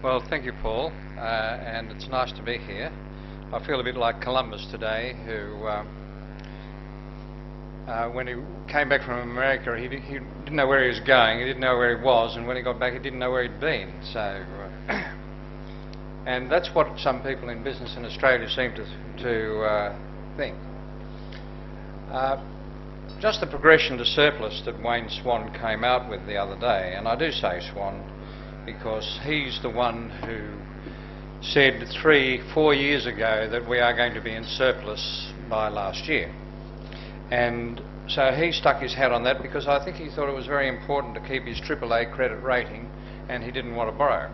Well, thank you, Paul, and it's nice to be here. I feel a bit like Columbus today, who, when he came back from America, he didn't know where he was going, he didn't know where he was, and when he got back, he didn't know where he'd been. So, and that's what some people in business in Australia seem to think. Just the progression to surplus that Wayne Swan came out with the other day, and I do say Swan because he's the one who said 3-4 years ago that we are going to be in surplus by last year. And so he stuck his hat on that because I think he thought it was very important to keep his AAA credit rating, and he didn't want to borrow.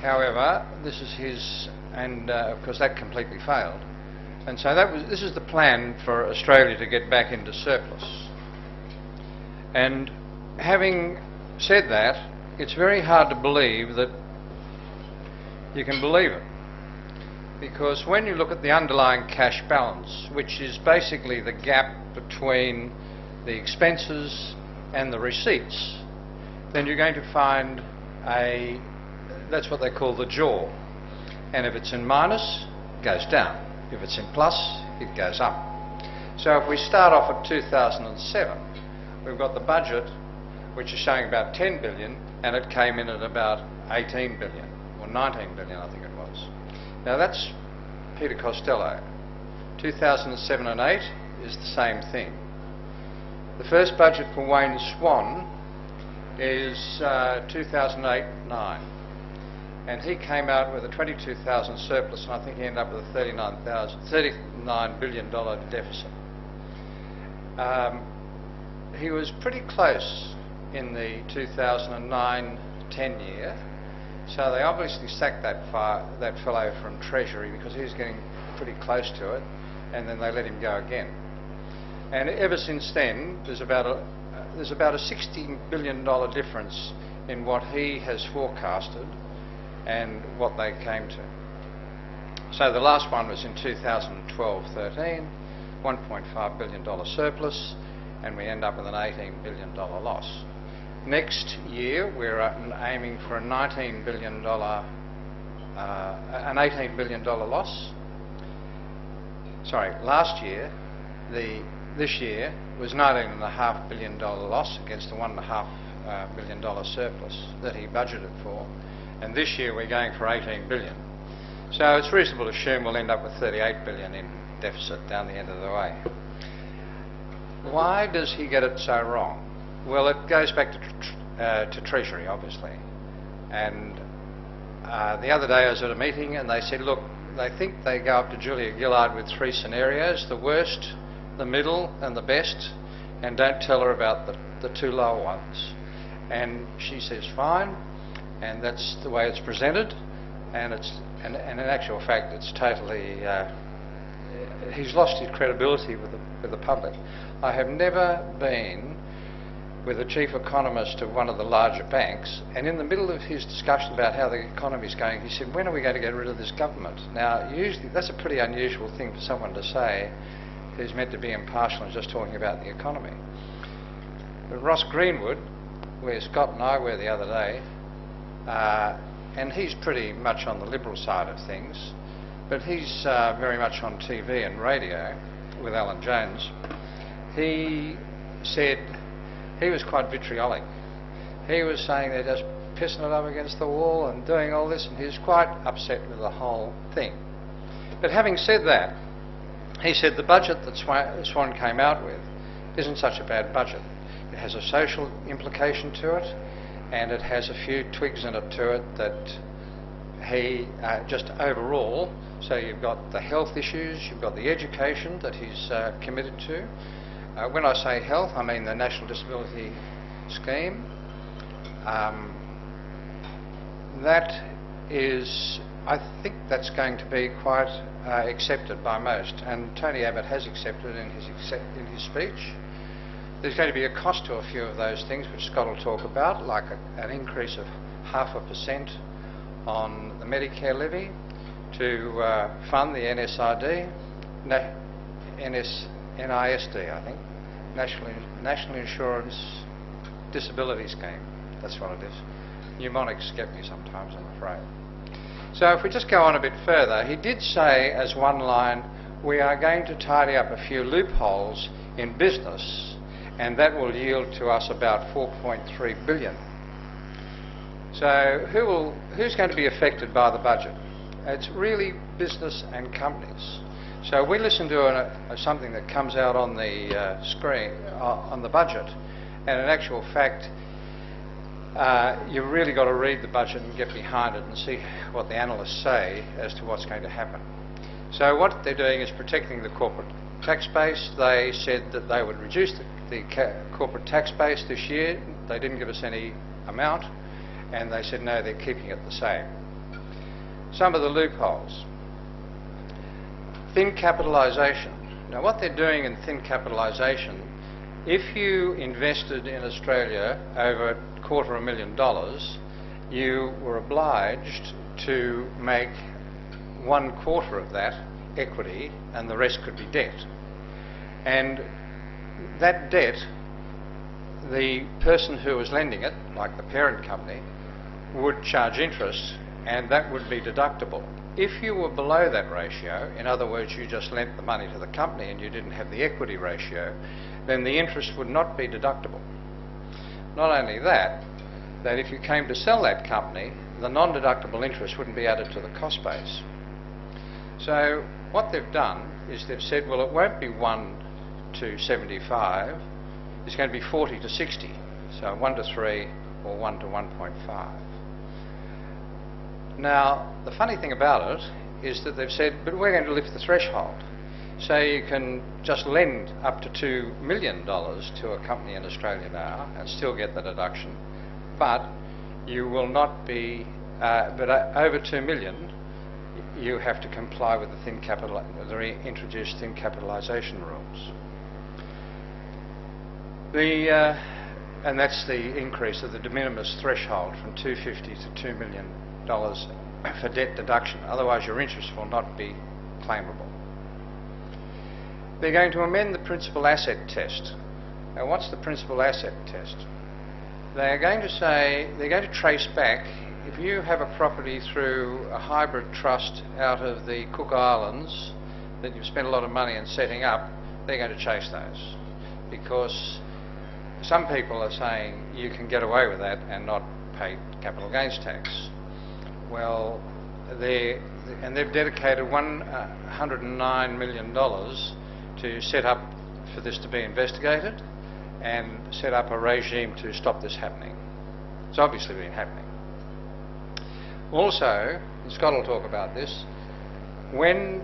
However, this is his, and of course that completely failed. And so this is the plan for Australia to get back into surplus. And having said that, it's very hard to believe that you can believe it. Because when you look at the underlying cash balance, which is basically the gap between the expenses and the receipts, then you're going to find that's what they call the jaw. And if it's in minus, it goes down. If it's in plus, it goes up. So if we start off at 2007, we've got the budget, which is showing about 10 billion, and it came in at about 18 billion, or 19 billion I think it was. Now that's Peter Costello. 2007 and 8 is the same thing. The first budget for Wayne Swan is 2008-9. And he came out with a 22,000 surplus, and I think he ended up with a $39 billion deficit. He was pretty close in the 2009-10 year, so they obviously sacked that fellow from Treasury because he was getting pretty close to it, and then they let him go again. And ever since then, there's about a $60 billion difference in what he has forecasted and what they came to. So the last one was in 2012-13, $1.5 billion surplus, and we end up with an $18 billion loss. Next year we're aiming for a $18 billion loss. Sorry, last year, this year was $19.5 billion loss against the $1.5 billion surplus that he budgeted for. And this year we're going for 18 billion. So it's reasonable to assume we'll end up with 38 billion in deficit down the end of the way. Why does he get it so wrong? Well, it goes back to Treasury, obviously. And the other day I was at a meeting and they said, look, they think they go up to Julia Gillard with 3 scenarios, the worst, the middle and the best, and don't tell her about the 2 lower ones. And she says, fine. And that's the way it's presented, and in actual fact it's totally he's lost his credibility with the public. I have never been with a chief economist of one of the larger banks, and in the middle of his discussion about how the economy's going, he said, when are we going to get rid of this government? Now usually that's a pretty unusual thing for someone to say who's meant to be impartial and just talking about the economy. But Ross Greenwood, where Scott and I were the other day, and he's pretty much on the liberal side of things, but he's very much on TV and radio with Alan Jones. He said he was quite vitriolic. He was saying they're just pissing it up against the wall and doing all this, and he was quite upset with the whole thing. But having said that, he said the budget that Swan came out with isn't such a bad budget. It has a social implication to it, and it has a few twigs in it to it that he just overall, so you've got the health issues, you've got the education that he's committed to. When I say health, I mean the National Disability Scheme. That is, I think that's going to be quite accepted by most, and Tony Abbott has accepted in his speech. There's going to be a cost to a few of those things, which Scott will talk about, like an increase of 0.5% on the Medicare levy to fund the NSID, NISD, I think, National Insurance Disability Scheme. That's what it is. Mnemonics get me sometimes, I'm afraid. So if we just go on a bit further, he did say as one line, we are going to tidy up a few loopholes in business, and that will yield to us about 4.3 billion. So who's going to be affected by the budget? It's really business and companies. So we listen to something that comes out on the screen, on the budget, and in actual fact, you've really got to read the budget and get behind it and see what the analysts say as to what's going to happen. So what they're doing is protecting the corporate tax base. They said that they would reduce the corporate tax base this year. They didn't give us any amount, and they said no, they're keeping it the same. Some of the loopholes. Thin capitalisation. Now what they're doing in thin capitalisation, if you invested in Australia over $250,000, you were obliged to make 1/4 of that equity and the rest could be debt. And that debt, the person who was lending it, like the parent company, would charge interest, and that would be deductible. If you were below that ratio, in other words, you just lent the money to the company and you didn't have the equity ratio, then the interest would not be deductible. Not only that, that if you came to sell that company, the non-deductible interest wouldn't be added to the cost base. So what they've done is they've said, well, it won't be 1 to 75, it's going to be 40 to 60. So 1 to 3 or 1 to 1.5. Now, the funny thing about it is that they've said, but we're going to lift the threshold. So you can just lend up to $2 million to a company in Australia now and still get the deduction, but you will not be, over $2 million, you have to comply with the reintroduced thin capitalisation rules. And that's the increase of the de minimis threshold from $250,000 to $2 million for debt deduction. Otherwise, your interest will not be claimable. They're going to amend the principal asset test. Now, what's the principal asset test? They're going to say, they're going to trace back, if you have a property through a hybrid trust out of the Cook Islands that you've spent a lot of money in setting up, they're going to chase those. Because some people are saying you can get away with that and not pay capital gains tax. Well, they've dedicated $109 million to set up for this to be investigated and set up a regime to stop this happening. It's obviously been happening. Also, and Scott will talk about this, when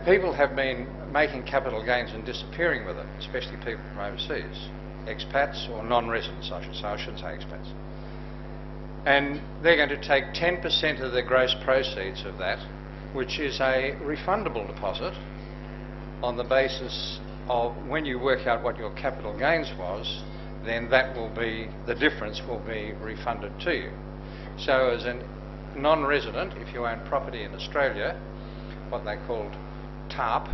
people have been making capital gains and disappearing with it, especially people from overseas, expats or non-residents, I should say, I shouldn't say expats, and they're going to take 10% of the gross proceeds of that, which is a refundable deposit on the basis of when you work out what your capital gains was, then that will be, the difference will be refunded to you. So as a non-resident, if you own property in Australia, what they called TARP,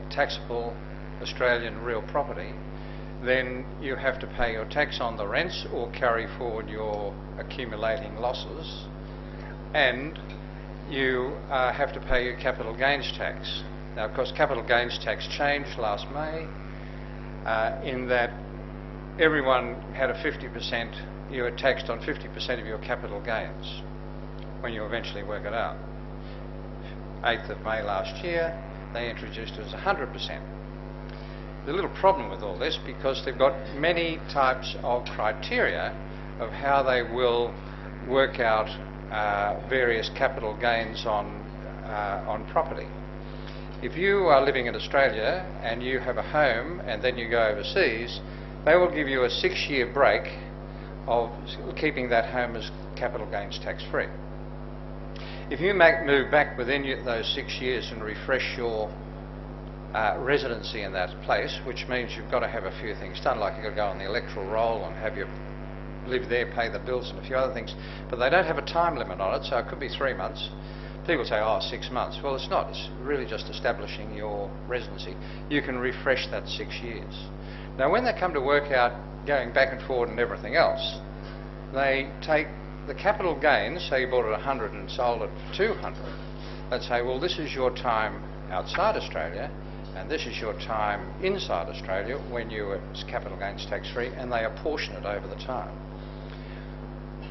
taxable Australian real property, then you have to pay your tax on the rents or carry forward your accumulating losses, and you have to pay your capital gains tax. Now, of course, capital gains tax changed last May in that everyone had a 50%, you were taxed on 50% of your capital gains when you eventually work it out. 8th of May last year, they introduced it as 100%. There's a little problem with all this because they've got many types of criteria of how they will work out various capital gains on property. If you are living in Australia and you have a home and then you go overseas, they will give you a 6-year break of keeping that home as capital gains tax free. If you move back within those 6 years and refresh your residency in that place, which means you've got to have a few things done, like you've got to go on the electoral roll and have your live there, pay the bills and a few other things, but they don't have a time limit on it, so it could be 3 months. People say, oh, 6 months. Well, it's not. It's really just establishing your residency. You can refresh that 6 years. Now, when they come to work out going back and forward and everything else, they take the capital gains, say you bought it 100 and sold it for 200, they'd say, well, this is your time outside Australia and this is your time inside Australia when you were capital gains tax free, and they apportion it over the time.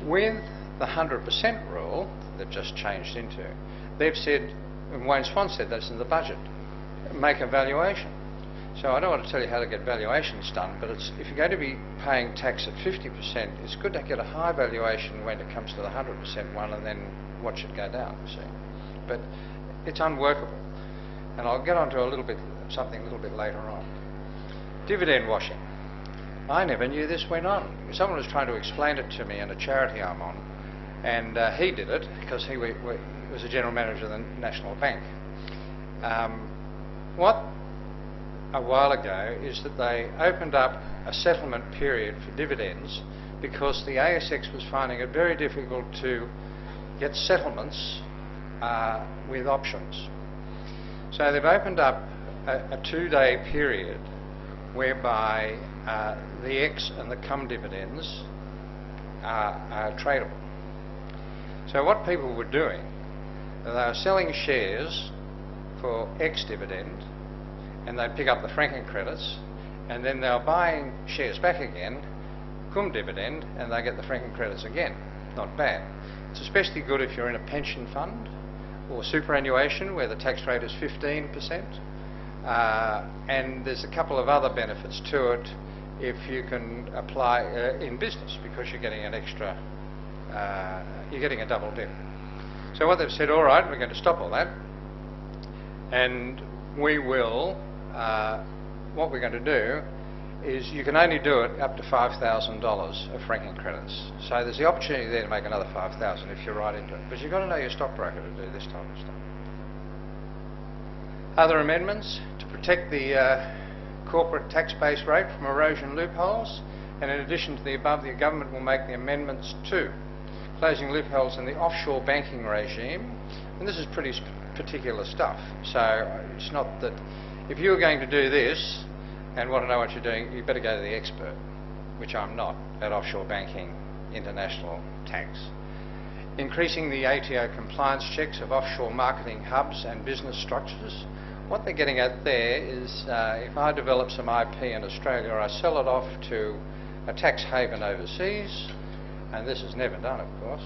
With the 100% rule they've just changed into, they've said, and Wayne Swan said that's in the budget, make a valuation. So I don't want to tell you how to get valuations done, but if you're going to be paying tax at 50%, it's good to get a high valuation when it comes to the 100% one and then watch it go down, you see. But it's unworkable. And I'll get onto something a little bit later on. Dividend washing. I never knew this went on. Someone was trying to explain it to me in a charity I'm on, and he did it because he was a general manager of the National Bank. What a while ago is that they opened up a settlement period for dividends because the ASX was finding it very difficult to get settlements with options. So they've opened up a 2-day period whereby the ex and the cum dividends are tradable. So what people were doing, they were selling shares for ex dividend, and they'd pick up the franking credits, and then they were buying shares back again, cum dividend, and they get the franking credits again. Not bad. It's especially good if you're in a pension fund or superannuation where the tax rate is 15%. And there's a couple of other benefits to it if you can apply in business, because you're getting an extra, you're getting a double dip. So what they've said, all right, we're going to stop all that, and we will, what we're going to do is you can only do it up to $5,000 of franking credits. So there's the opportunity there to make another $5,000 if you're right into it. But you've got to know your stockbroker to do this type of stuff. Other amendments to protect the corporate tax base rate from erosion loopholes, and in addition to the above, the government will make the amendments to closing loopholes in the offshore banking regime. And this is pretty particular stuff. So it's not that if you were going to do this and want to know what you're doing, you better go to the expert, which I'm not, at offshore banking, international tax. Increasing the ATO compliance checks of offshore marketing hubs and business structures. What they're getting at there is if I develop some IP in Australia, I sell it off to a tax haven overseas, and this is never done, of course,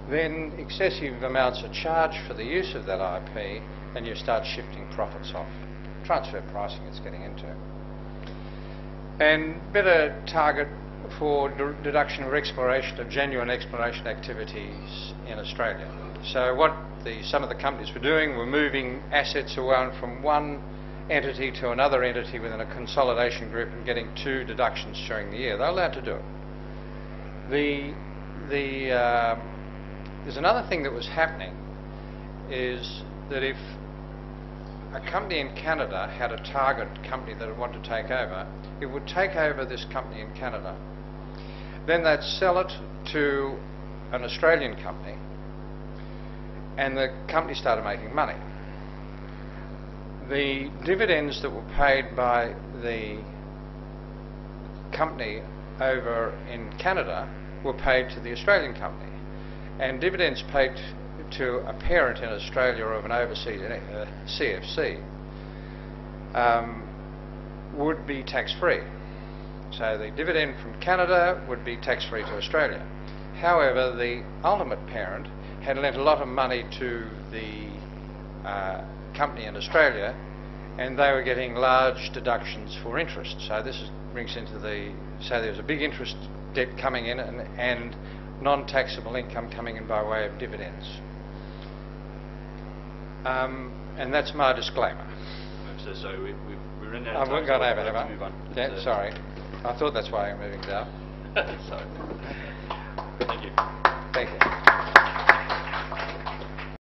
then excessive amounts are charged for the use of that IP, and you start shifting profits off. Transfer pricing it's getting into. And better target for deduction or exploration of genuine exploration activities in Australia. So what some of the companies were doing were moving assets around from one entity to another entity within a consolidation group and getting 2 deductions during the year. They're allowed to do it. There's another thing that was happening, is that if a company in Canada had a target company that it wanted to take over, it would take over this company in Canada. Then they'd sell it to an Australian company, and the company started making money. The dividends that were paid by the company over in Canada were paid to the Australian company, and dividends paid to a parent in Australia of an overseas CFC would be tax-free. So the dividend from Canada would be tax-free to Australia. However, the ultimate parent had lent a lot of money to the company in Australia, and they were getting large deductions for interest. So this brings into so there's a big interest debt coming in and non-taxable income coming in by way of dividends. And that's my disclaimer. So we're in out of time. I've gone over, have I? Move on. Yeah, sorry. I thought that's why I'm moving down. Sorry. Thank you.